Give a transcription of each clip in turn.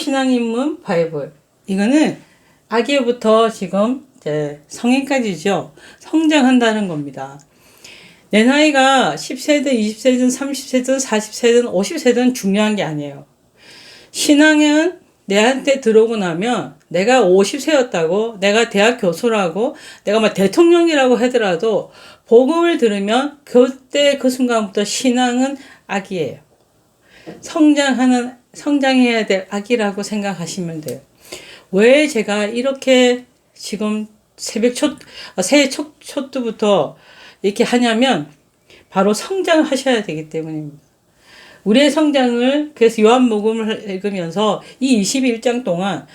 신앙인문 바이블. 이거는 아기부터 지금 이제 성인까지죠. 성장한다는 겁니다. 내 나이가 10세든 20세든 30세든 40세든 50세든 중요한 게 아니에요. 신앙은 내한테 들어오고 나면 내가 50세였다고 내가 대학 교수라고 내가 막 대통령이라고 하더라도 복음을 들으면 그때 그 순간부터 신앙은 악이에요. 성장해야 될 악이라고 생각하시면 돼요. 왜 제가 이렇게 지금 새해 초부터 이렇게 하냐면 바로 성장하셔야 되기 때문입니다. 우리의 성장을 그래서 요한복음을 읽으면서 이 21장 동안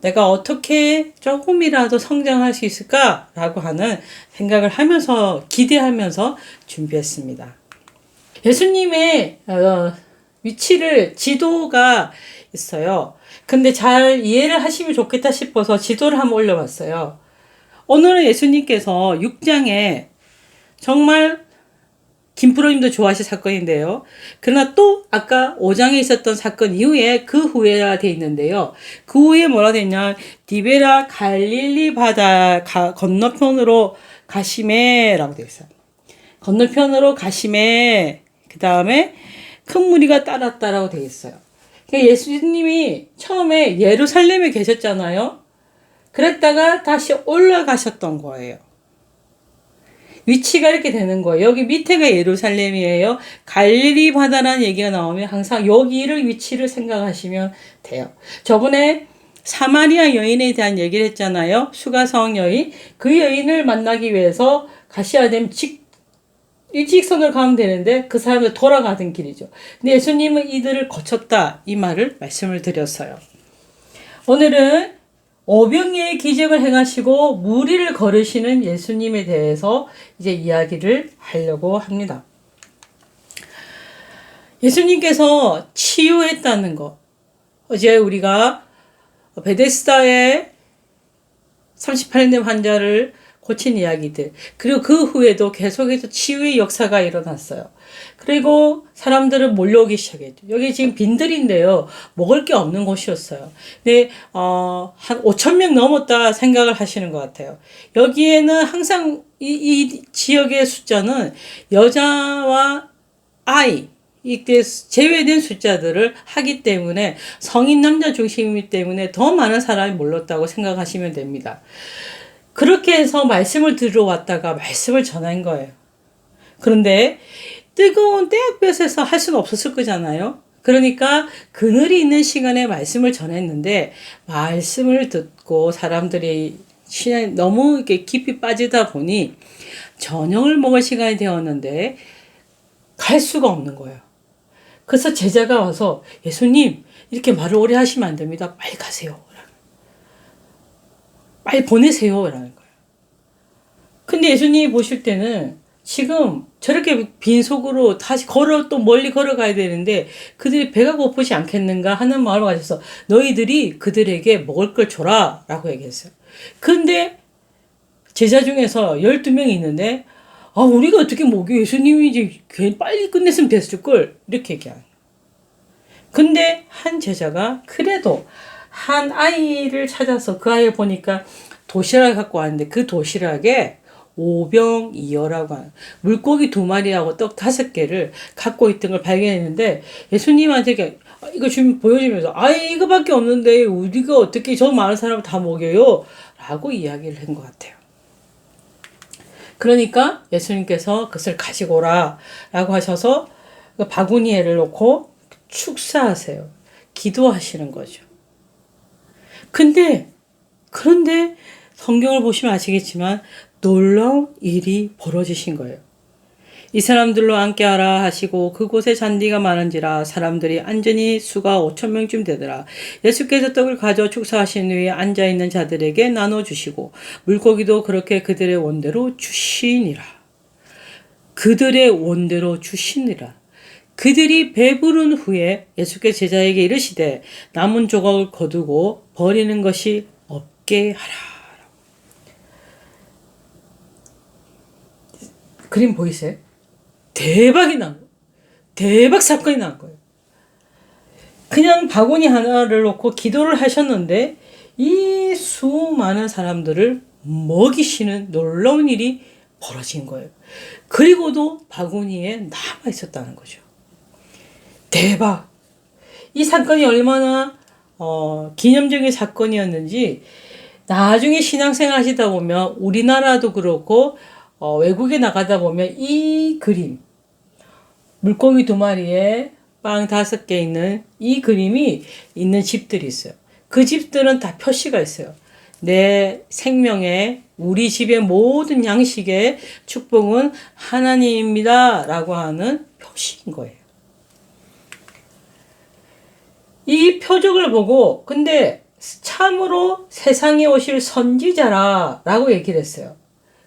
내가 어떻게 조금이라도 성장할 수 있을까라고 하는 생각을 하면서 기대하면서 준비했습니다. 예수님의 위치를 지도가 있어요. 근데 잘 이해를 하시면 좋겠다 싶어서 지도를 한번 올려봤어요. 오늘은 예수님께서 6장에 정말 김프로님도 좋아하실 사건인데요. 그러나 또 아까 5장에 있었던 사건 이후에 그 후에가 돼 있는데요. 그 후에 뭐라 되냐? 디베라 갈릴리 바다 건너편으로 가시매라고 되어 있어요. 건너편으로 가시매. 그 다음에 큰 무리가 따랐다라고 되어 있어요. 그러니까 예수님이 처음에 예루살렘에 계셨잖아요. 그랬다가 다시 올라가셨던 거예요. 위치가 이렇게 되는 거예요. 여기 밑에가 예루살렘이에요. 갈릴리 바다라는 얘기가 나오면 항상 여기를 위치를 생각하시면 돼요. 저번에 사마리아 여인에 대한 얘기를 했잖아요. 수가성 여인. 그 여인을 만나기 위해서 가셔야 되면 일직선으로 가면 되는데 그 사람들 돌아가던 길이죠. 근데 예수님은 이들을 거쳤다. 이 말을 말씀을 드렸어요. 오늘은 오병이의 기적을 행하시고 무리를 걸으시는 예수님에 대해서 이제 이야기를 하려고 합니다. 예수님께서 치유했다는 것. 어제 우리가 베데스다의 38년 환자를 고친 이야기들. 그리고 그 후에도 계속해서 치유의 역사가 일어났어요. 그리고 사람들은 몰려오기 시작했죠. 여기 지금 빈들인데요. 먹을 게 없는 곳이었어요. 근데, 한 5,000명 넘었다 생각을 하시는 것 같아요. 여기에는 항상 이 지역의 숫자는 여자와 아이, 이때 제외된 숫자들을 하기 때문에 성인 남자 중심이기 때문에 더 많은 사람이 몰렸다고 생각하시면 됩니다. 그렇게 해서 말씀을 들어왔다가 말씀을 전한 거예요. 그런데 뜨거운 떼약볕에서 할 수는 없었을 거잖아요. 그러니까 그늘이 있는 시간에 말씀을 전했는데 말씀을 듣고 사람들이 신앙에 너무 이렇게 깊이 빠지다 보니 저녁을 먹을 시간이 되었는데 갈 수가 없는 거예요. 그래서 제자가 와서 예수님 이렇게 말을 오래 하시면 안 됩니다. 빨리 가세요. 빨리 보내세요. 라는 거예요. 근데 예수님이 보실 때는 지금 저렇게 빈속으로 다시 또 멀리 걸어가야 되는데 그들이 배가 고프지 않겠는가 하는 마음을 가져서 너희들이 그들에게 먹을 걸 줘라 라고 얘기했어요. 근데 제자 중에서 12명이 있는데 우리가 어떻게 먹여? 예수님이 이제 빨리 끝냈으면 됐을 걸 이렇게 얘기하는. 근데 한 제자가 그래도 한 아이를 찾아서 그 아이를 보니까 도시락을 갖고 왔는데 그 도시락에 오병이어라고 하는 물고기 2마리하고 떡 5개를 갖고 있던 걸 발견했는데 예수님한테 이거 좀 보여주면서 이거밖에 없는데 우리가 어떻게 저 많은 사람을 다 먹여요? 라고 이야기를 한 것 같아요. 그러니까 예수님께서 그것을 가지고 오라 라고 하셔서 바구니에를 놓고 축사하세요. 기도하시는 거죠. 그런데 성경을 보시면 아시겠지만 놀라운 일이 벌어지신 거예요. 이 사람들로 함께하라 하시고 그곳에 잔디가 많은지라 사람들이 안전히 수가 5,000명쯤 되더라. 예수께서 떡을 가져 축사하신 후에 앉아있는 자들에게 나눠주시고 물고기도 그렇게 그들의 원대로 주시니라. 그들의 원대로 주시니라. 그들이 배부른 후에 예수께서 제자에게 이르시되 남은 조각을 거두고 버리는 것이 없게 하라. 그림 보이세요? 대박이 난 거예요. 대박 사건이 난 거예요. 그냥 바구니 하나를 놓고 기도를 하셨는데 이 수많은 사람들을 먹이시는 놀라운 일이 벌어진 거예요. 그리고도 바구니에 남아 있었다는 거죠. 대박! 이 사건이 얼마나 기념적인 사건이었는지 나중에 신앙생활 하시다 보면 우리나라도 그렇고 외국에 나가다 보면 이 그림, 물고기 2마리에 빵 5개 있는 이 그림이 있는 집들이 있어요. 그 집들은 다 표시가 있어요. 내 생명에, 우리 집의 모든 양식의 축복은 하나님입니다 라고 하는 표시인 거예요. 이 표적을 보고 근데 참으로 세상에 오실 선지자라 라고 얘기를 했어요.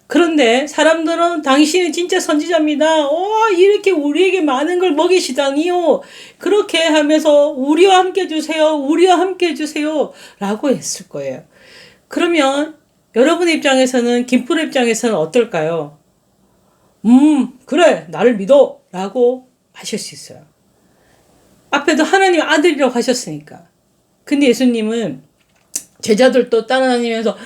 그런데 사람들은 당신이 진짜 선지자입니다. 이렇게 우리에게 많은 걸 먹이시다니요. 그렇게 하면서 우리와 함께 해주세요. 우리와 함께 해주세요. 라고 했을 거예요. 그러면 여러분의 입장에서는, 김프로 입장에서는 어떨까요? 그래, 나를 믿어. 라고 하실 수 있어요. 앞에도 하나님 아들이라고 하셨으니까. 근데 예수님은 제자들도 따라다니면서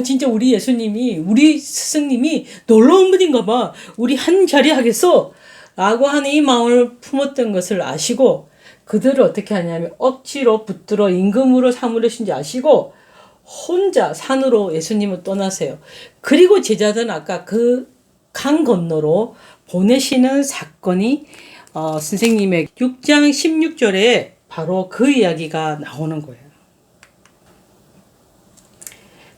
진짜 우리 예수님이, 우리 스승님이 놀라운 분인가 봐. 우리 한 자리 하겠어. 라고 하는 이 마음을 품었던 것을 아시고 그들을 어떻게 하냐면 억지로 붙들어 임금으로 삼으려신지 아시고 혼자 산으로 예수님을 떠나세요. 그리고 제자들은 아까 그 강 건너로 보내시는 사건이 선생님의 6장 16절에 바로 그 이야기가 나오는 거예요.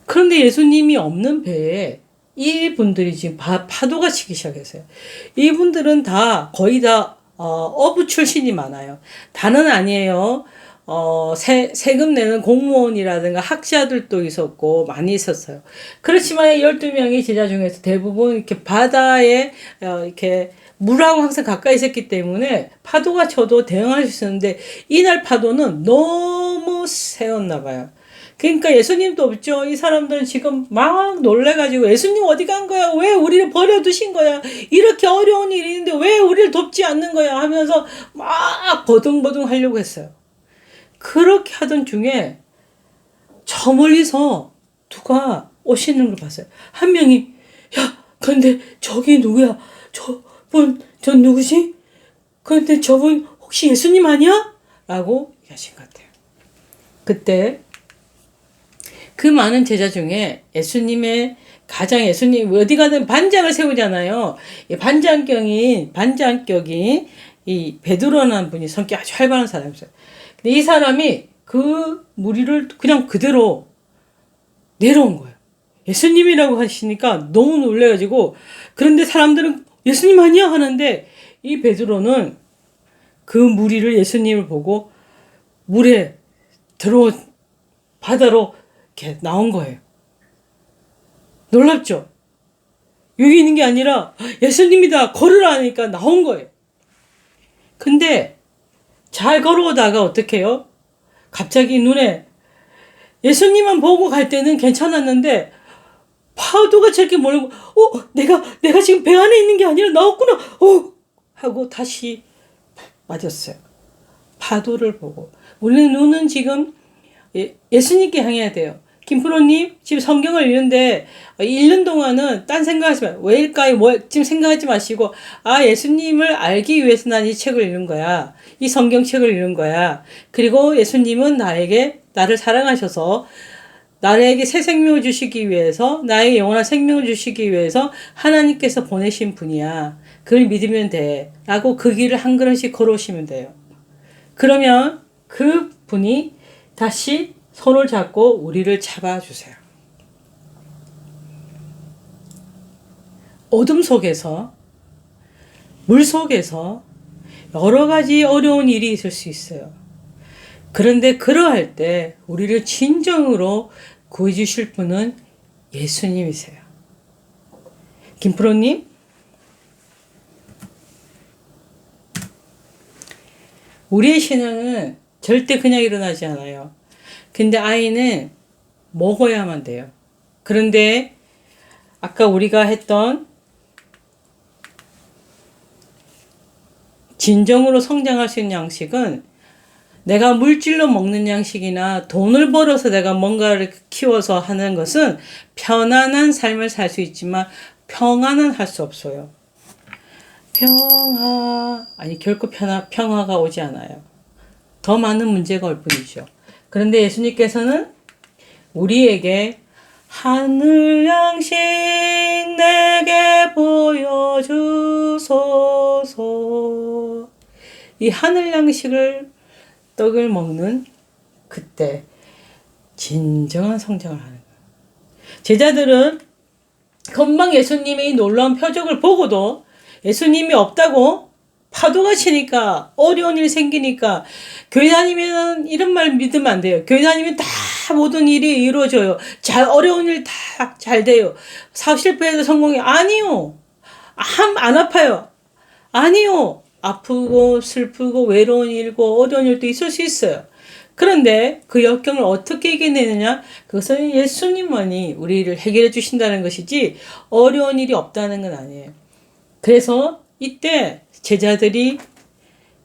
그런데 예수님이 없는 배에 이분들이 지금 파도가 치기 시작했어요. 이분들은 다 거의 다 어부 출신이 많아요. 다는 아니에요. 세금 내는 공무원이라든가 학자들도 있었고 많이 있었어요. 그렇지만 12명의 제자 중에서 대부분 이렇게 바다에 이렇게 물하고 항상 가까이 있었기 때문에 파도가 쳐도 대응할 수 있었는데 이날 파도는 너무 세웠나 봐요. 그러니까 예수님도 없죠. 이 사람들은 지금 막 놀래가지고 예수님 어디 간 거야? 왜 우리를 버려두신 거야? 이렇게 어려운 일이 있는데 왜 우리를 돕지 않는 거야? 하면서 막 버둥버둥 하려고 했어요. 그렇게 하던 중에 저 멀리서 누가 오시는 걸 봤어요. 한 명이 야 근데 저기 누구야? 저 누구지? 근데 저분 혹시 예수님 아니야? 라고 얘기하신 것 같아요. 그때 그 많은 제자 중에 예수님 어디 가든 반장을 세우잖아요. 이 반장격인 이 베드로라는 분이 성격이 아주 활발한 사람이었어요. 근데 이 사람이 그 무리를 그냥 그대로 내려온 거예요. 예수님이라고 하시니까 너무 놀래가지고 그런데 사람들은 예수님 아니야 하는데 이 베드로는 그 무리를 예수님을 보고 물에 바다로 이렇게 나온 거예요. 놀랍죠? 여기 있는 게 아니라 예수님이다 걸으라 하니까 나온 거예요. 근데 잘 걸어오다가 어떻게 해요? 갑자기 눈에 예수님만 보고 갈 때는 괜찮았는데 파도가 저렇게 몰고 내가 지금 배 안에 있는 게 아니라 나왔구나 하고 다시 맞았어요. 파도를 보고 우리는 눈은 지금 예수님께 향해야 돼요. 김프로님 지금 성경을 읽는데 읽는 동안은 딴 생각하지 마요. 왜일까요? 지금 생각하지 마시고 예수님을 알기 위해서 난 이 책을 읽는 거야. 이 성경책을 읽는 거야. 그리고 예수님은 나를 사랑하셔서 나에게 새 생명을 주시기 위해서 나에게 영원한 생명을 주시기 위해서 하나님께서 보내신 분이야. 그걸 믿으면 돼. 라고 그 길을 한 걸음씩 걸어오시면 돼요. 그러면 그 분이 다시 손을 잡고 우리를 잡아주세요. 어둠 속에서, 물 속에서 여러 가지 어려운 일이 있을 수 있어요. 그런데 그러할 때 우리를 진정으로 구해주실 분은 예수님이세요. 김프로님, 우리의 신앙은 절대 그냥 일어나지 않아요. 근데 아이는 먹어야만 돼요. 그런데 아까 우리가 했던 진정으로 성장할 수 있는 양식은 내가 물질로 먹는 양식이나 돈을 벌어서 내가 뭔가를 키워서 하는 것은 편안한 삶을 살 수 있지만 평안은 할 수 없어요. 결코 평화가 오지 않아요. 더 많은 문제가 올 뿐이죠. 그런데 예수님께서는 우리에게 하늘 양식 내게 보여주소서. 이 하늘 양식을 떡을 먹는 그때 진정한 성장을 하는 거예요. 제자들은 금방 예수님의 이 놀라운 표적을 보고도 예수님이 없다고 파도가 치니까 어려운 일 생기니까 교회 다니면 이런 말 믿으면 안 돼요. 교회 다니면 다 모든 일이 이루어져요. 어려운 일 다 잘 돼요. 사업 실패해도 성공이 아니요. 안 아파요. 아니요. 아프고 슬프고 외로운 일고 어려운 일도 있을 수 있어요. 그런데 그 역경을 어떻게 이겨내느냐? 그것은 예수님만이 우리를 해결해 주신다는 것이지 어려운 일이 없다는 건 아니에요. 그래서 이때 제자들이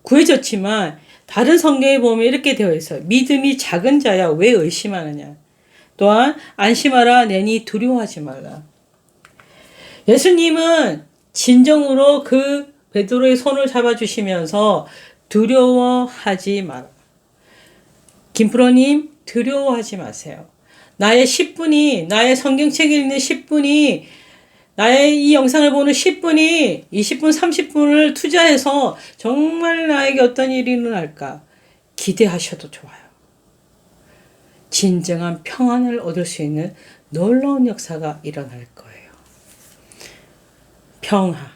구해졌지만 다른 성경에 보면 이렇게 되어 있어요. 믿음이 작은 자야 왜 의심하느냐. 또한 안심하라 내니 두려워하지 말라. 예수님은 진정으로 그 베드로의 손을 잡아주시면서 두려워하지 마라. 김프로님 두려워하지 마세요. 나의 10분이 나의 성경책 읽는 10분이 나의 이 영상을 보는 10분이 20분 30분을 투자해서 정말 나에게 어떤 일이 일어날까 기대하셔도 좋아요. 진정한 평안을 얻을 수 있는 놀라운 역사가 일어날 거예요. 평화.